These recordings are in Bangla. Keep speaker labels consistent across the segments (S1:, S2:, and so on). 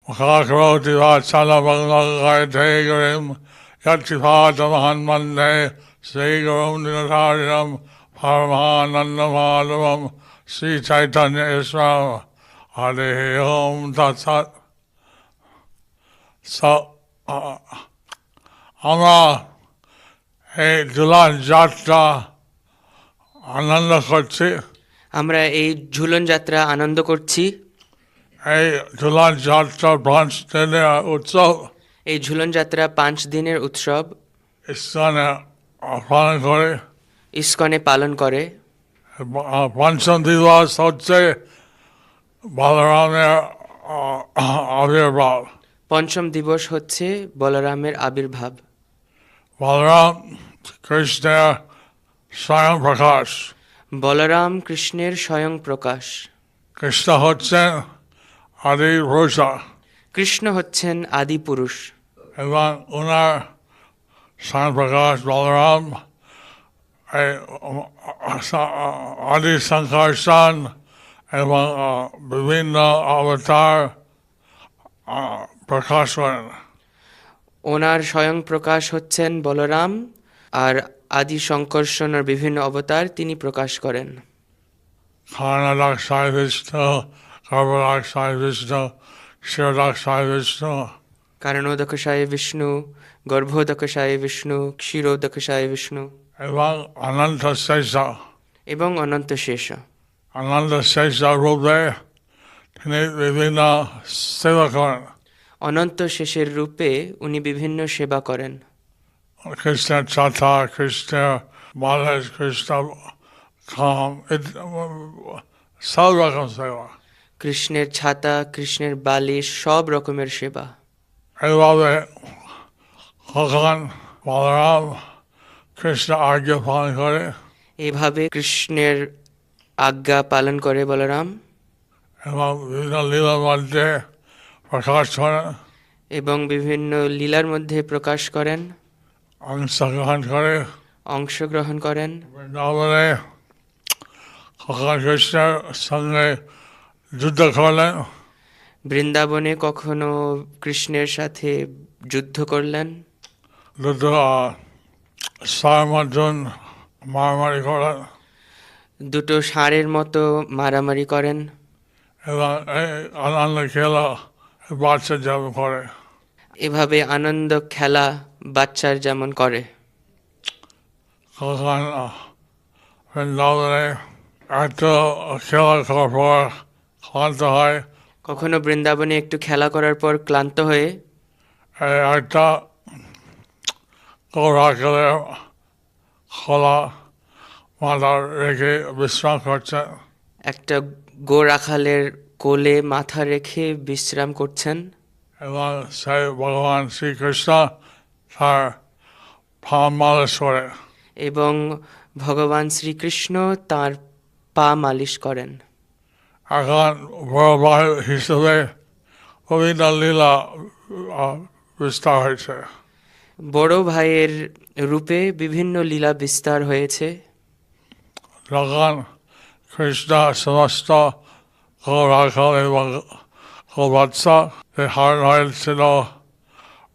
S1: Mukhakaroti vachala bhagavagaitegarim yatchivātamahan mande srigurum dinatariram paramanandamādhavam Sri Chaitanya Iswaram Hare Om Tat Sat. So, আমরা এই ঝুলন যাত্রা আনন্দ করছি।
S2: আমরা এই ঝুলন যাত্রা আনন্দ করছি।
S1: এই ঝুলন যাত্রা 5 দিনের উৎসব।
S2: এই ঝুলন যাত্রা 5 দিনের উৎসব
S1: ইস্কনে পালন করে।
S2: ইস্কনে পালন করে।
S1: পঞ্চম দিবস হচ্ছে বলরামের আবির্ভাব।
S2: পঞ্চম দিবস হচ্ছে বলরামের আবির্ভাব।
S1: বলরাম কৃষ্ণের স্বয়ং প্রকাশ।
S2: বলরাম কৃষ্ণের স্বয়ং প্রকাশ।
S1: কৃষ্ণ হচ্ছেন আদি পুরুষ।
S2: কৃষ্ণ হচ্ছেন আদি পুরুষ
S1: এবং ওনার স্বয়ং প্রকাশ বলরাম আদি সংকর্ষণ এবং বিভিন্ন অবতার প্রকাশ করেন।
S2: ওনার স্বয়ং প্রকাশ হচ্ছেন বলরাম, আর আদি সংকর্ষণের বিভিন্ন অবতার তিনি প্রকাশ করেন।
S1: কারণাদক্ষায় বিষ্ণু, গর্ভদক্ষায় বিষ্ণু, ক্ষীরোদক্ষায় বিষ্ণু।
S2: কারণোদকষায় বিষ্ণু, গর্ভোদকষায় বিষ্ণু, ক্ষীরোদকষায় বিষ্ণু
S1: এবং অনন্ত শেষ।
S2: এবং অনন্ত শেষ।
S1: অনন্ত শেষ রূপে তিনি বিভিন্ন সেবা করেন।
S2: অনন্ত শেষের রূপে উনি বিভিন্ন সেবা করেন।
S1: কৃষ্ণের ছাতা, কৃষ্ণের মালেশ, কৃষ্ণ খাম, সব রকম সেবা।
S2: কৃষ্ণের ছাতা, কৃষ্ণের বালিশ, সব রকমের সেবা।
S1: এইভাবে ভগবান বলরাম কৃষ্ণ আজ্ঞা পালন করে।
S2: এভাবে কৃষ্ণের আজ্ঞা পালন করে বলরাম
S1: এবং বিভিন্ন লীলার মধ্যে প্রকাশ করেন,
S2: এবং বিভিন্ন লীলার মধ্যে প্রকাশ করেন,
S1: অংশগ্রহণ করে।
S2: অংশগ্রহণ করেন।
S1: বৃন্দাবনে ভগবান কৃষ্ণের সঙ্গে যুদ্ধ করলেন।
S2: বৃন্দাবনে কখনো কৃষ্ণের সাথে যুদ্ধ করলেন।
S1: দুটো ষাঁড় মতন মারামারি করেন
S2: দুটো ষাঁড়ের মতো মারামারি করেন।
S1: এবং এই আনন্দ খেলা বাচ্চা যেমন করে।
S2: এভাবে আনন্দ খেলা বাচ্চার যেমন করে।
S1: কখন বৃন্দাবনে এত খেলা করার পর ক্লান্ত হয়,
S2: কখনো বৃন্দাবনে একটু খেলা করার পর ক্লান্ত হয়ে
S1: একটা গৌরাকেলের খোলা মাথা রেখে বিশ্রাম করছেন।
S2: একটা গো রাখালের কোলে মাথা রেখে বিশ্রাম করছেন।
S1: এবং সেই ভগবান শ্রীকৃষ্ণ তার পা মালিশ করে।
S2: এবং ভগবান শ্রীকৃষ্ণ তার পা মালিশ করেন।
S1: এখন বড় ভাই হিসেবে বিভিন্ন লীলা বিস্তার হয়েছে।
S2: বড় ভাইয়ের রূপে বিভিন্ন লীলা বিস্তার হয়েছে।
S1: যখন কৃষ্ণ সমস্ত গৌরাখাল এবং গৌবৎসা হরণ হয়েছিল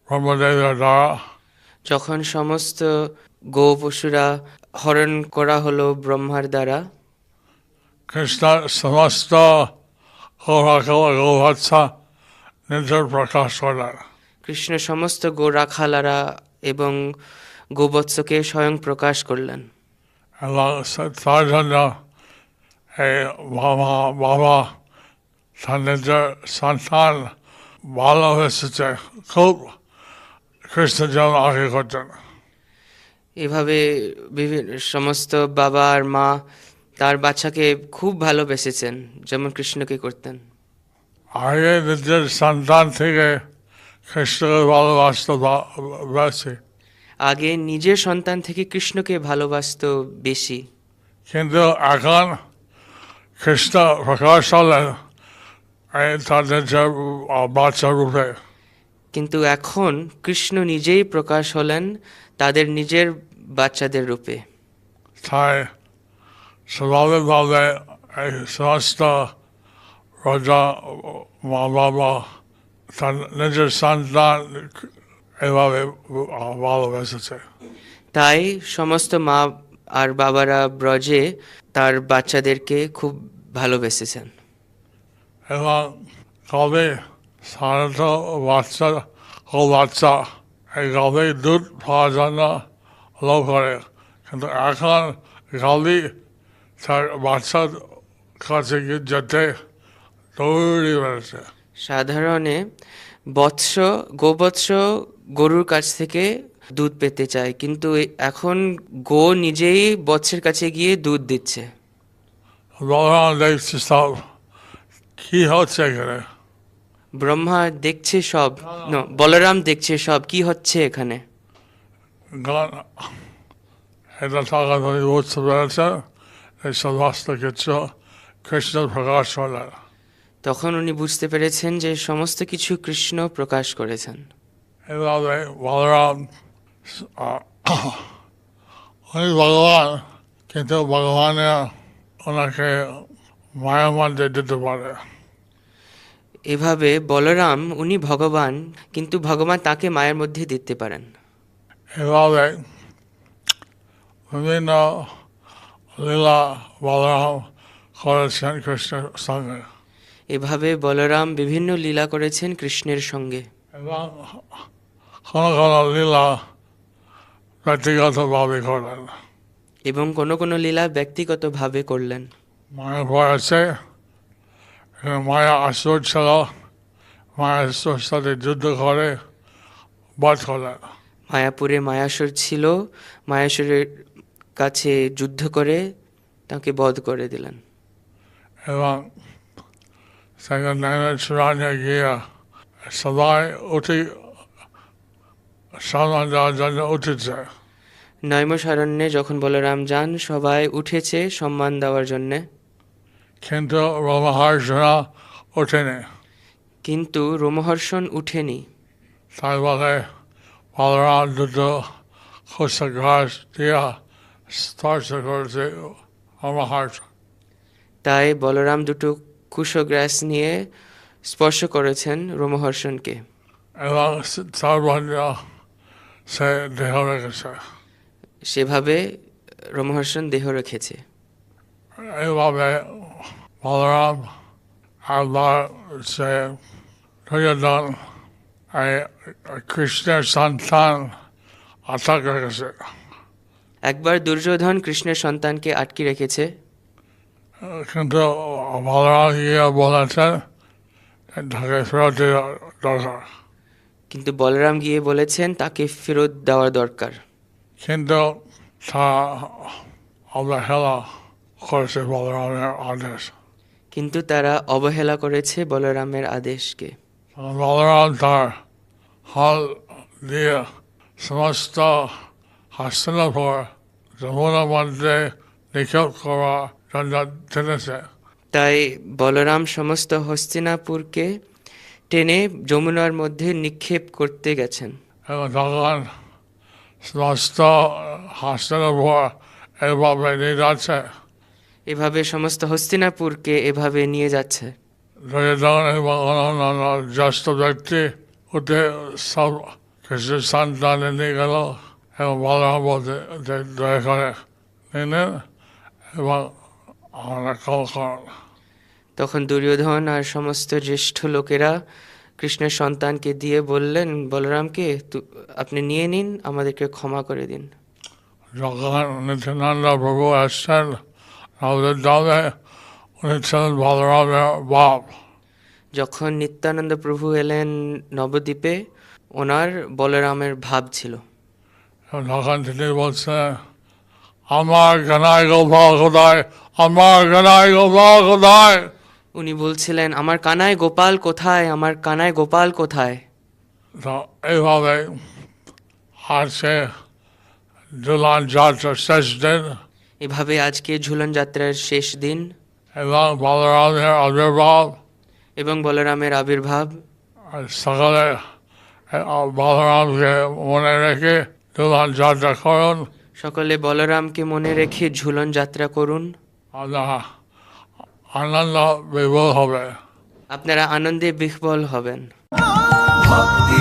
S1: ব্রহ্মদেবের দ্বারা,
S2: যখন সমস্ত গো পশুরা হরণ করা হলো ব্রহ্মার দ্বারা,
S1: কৃষ্ণ সমস্ত গৌরাখাল গৌবৎসা নিজের প্রকাশ করলেন।
S2: কৃষ্ণ সমস্ত গো রাখালারা এবং গোবৎসকে স্বয়ং প্রকাশ করলেন।
S1: এবং তার জন্য এই বাবা তার নিজের সন্তান ভালো এসেছে, খুব কৃষ্ণ যেমন আগে করতেন।
S2: এভাবে বিভিন্ন সমস্ত বাবা আর মা তার বাচ্চাকে খুব ভালোবেসেছেন, যেমন কৃষ্ণকে করতেন।
S1: আগে নিজের সন্তান থেকে কৃষ্ণকে ভালোবাসতে বেশি,
S2: আগে নিজের সন্তান থেকে কৃষ্ণকে ভালোবাসতো বেশি।
S1: কিন্তু এখন কৃষ্ণ প্রকাশ হলেন তার নিজের বাচ্চা রূপে।
S2: কিন্তু এখন কৃষ্ণ নিজেই প্রকাশ হলেন তাদের নিজের বাচ্চাদের রূপে।
S1: তাই স্বাভাবিকভাবে এই সমস্ত রাজা মা বাবা তার নিজের সন্তান এভাবে ভালোবেসেছে।
S2: তাই সমস্ত মা আর বাবারা ব্রজে তার বাচ্চাদেরকে খুব ভালোবেসেছেন।
S1: এবং কবে সাধারণত বাচ্চা বাচ্চা এই গাভী দুধ পাওয়ার জন্য লোভ করে, কিন্তু এখন গাভী তার বাচ্চার কাছে যেতে দৌড়ে বেড়েছে।
S2: সাধারণে বৎস গোবৎস গরুর কাছ থেকে দুধ পেতে চায়, কিন্তু এখন গো নিজেই বৎসের কাছে গিয়ে দুধ দিচ্ছে।
S1: বলরাম দেখছি সব কি হচ্ছে এখানে।
S2: ব্রহ্মা দেখছে সব, বলরাম দেখছে সব কি হচ্ছে এখানে।
S1: এটা থাকা তুমি বুঝতে পেরেছে এই সমস্ত কিছু কৃষ্ণের প্রকাশ হলেন।
S2: তখন উনি বুঝতে পেরেছেন যে সমস্ত কিছু কৃষ্ণ প্রকাশ করেছেন।
S1: এভাবে বলরাম উনি ভগবান, কিন্তু ভগবানের ওনাকে মায়ের মধ্যে দিতে পারে।
S2: এভাবে বলরাম উনি ভগবান, কিন্তু ভগবান তাকে মায়ের মধ্যে দিতে পারেন।
S1: এভাবে বিভিন্ন লীলা বলরাম করেছেন কৃষ্ণের সঙ্গে,
S2: এভাবে বলরাম বিভিন্ন লীলা করেছেন কৃষ্ণের সঙ্গে।
S1: এবং কোনো কোনো লীলা ব্যক্তিগতভাবে করেন।
S2: এবং কোনো কোনো লীলা ব্যক্তিগতভাবে করলেন।
S1: মায়ের বয়সে মায়া আসর ছিল, মায়ের আসর সাথে যুদ্ধ করে বধ করলেন।
S2: মায়াপুরে মায়াসুর ছিল, মায়াসুরের কাছে যুদ্ধ করে তাকে বধ করে দিলেন।
S1: এবং সেখানে চূড়ানে গিয়ে সবাই উঠে সম্মান দেওয়ার জন্য উঠেছে,
S2: নৈমিষারণ্যে যখন বলরাম যান সবাই উঠেছে সম্মান দেওয়ার জন্যে,
S1: কিন্তু রোমহর্ষণা ওঠেনি।
S2: কিন্তু রোমহর্ষণ উঠেনি।
S1: তাই বলে বলরাম দুটো খোসা ঘাস দিয়া স্পর্শ করেছে রোমহর্ষণ।
S2: তাই বলরাম দুটো কুশগ্রাস নিয়ে স্পর্শ করেছেন রোমহর্ষণকে,
S1: এবং তার মধ্যে সে দেহ রেখেছে।
S2: সেভাবে রোমহর্ষণ দেহ রেখেছে।
S1: এইভাবে বলরাম একবার সে দুর্যোধন এই কৃষ্ণের সন্তান আটক রেখেছে,
S2: একবার দুর্যোধন কৃষ্ণের সন্তানকে আটকে রেখেছে,
S1: কিন্তু বলরাম গিয়ে বলেছেন তাকে ফেরত দেওয়া দরকার।
S2: কিন্তু বলরাম গিয়ে বলেছেন তাকে ফেরত দেওয়ার দরকার।
S1: কিন্তু তা অবহেলা করেছে বলরামের আদেশ।
S2: কিন্তু তারা অবহেলা করেছে বলরামের আদেশকে।
S1: বলরাম তার হল দিয়ে সমস্ত হস্তিনাপুর যমুনার মধ্যে নিক্ষেপ করার জন্য টেনেছে।
S2: তাই বলরাম সমস্ত হস্তিনাপুরকে টেনে যমুনার মধ্যে নিক্ষেপ করতে গেছেন।
S1: এবং তখন সমস্ত হস্তিনাপুর এইভাবে নিয়ে যাচ্ছে,
S2: এভাবে সমস্ত হস্তিনাপুরকে এভাবে নিয়ে যাচ্ছে।
S1: দুর্যোধন এবং অন্যান্য জ্যেষ্ঠ ব্যক্তি উঠে সব কিছু সন্তান নিয়ে গেল, এবং বলরাম বলতে দয়া করে নিলেন এবং আমরা কল করুন।
S2: তখন দুর্যোধন আর সমস্ত জ্যেষ্ঠ লোকেরা কৃষ্ণের সন্তানকে দিয়ে বললেন বলরামকে, আপনি নিয়ে নিন, আমাদেরকে ক্ষমা করে দিন।
S1: যখন নিত্যানন্দ প্রভু আসছেন আমাদের দলে, উনি ছিলেন বলরামের বাপ।
S2: যখন নিত্যানন্দ প্রভু এলেন নবদ্বীপে, ওনার বলরামের ভাব ছিল।
S1: তখন তিনি বলছেন, আমার কানাই গোপাল কোথায়, আমার কানাই গোপাল কোথায়।
S2: উনি বলছিলেন আমার কানাই গোপাল কোথায়, আমার কানাই গোপাল কোথায়।
S1: তো এইভাবে আজকে ঝুলন যাত্রার শেষ দিন,
S2: এভাবে আজকে ঝুলন যাত্রার শেষ দিন
S1: এবং বলরামের আবির্ভাব।
S2: এবং বলরামের আবির্ভাব।
S1: সকালে বলরামকে মনে রেখে ঝুলন যাত্রা করুন,
S2: সকলে বলরামকে মনে রেখে ঝুলন যাত্রা করুন,
S1: আনন্দ বিভোর হবে।
S2: আপনারা আনন্দে বিহ্বল হবেন।
S3: ভক্তি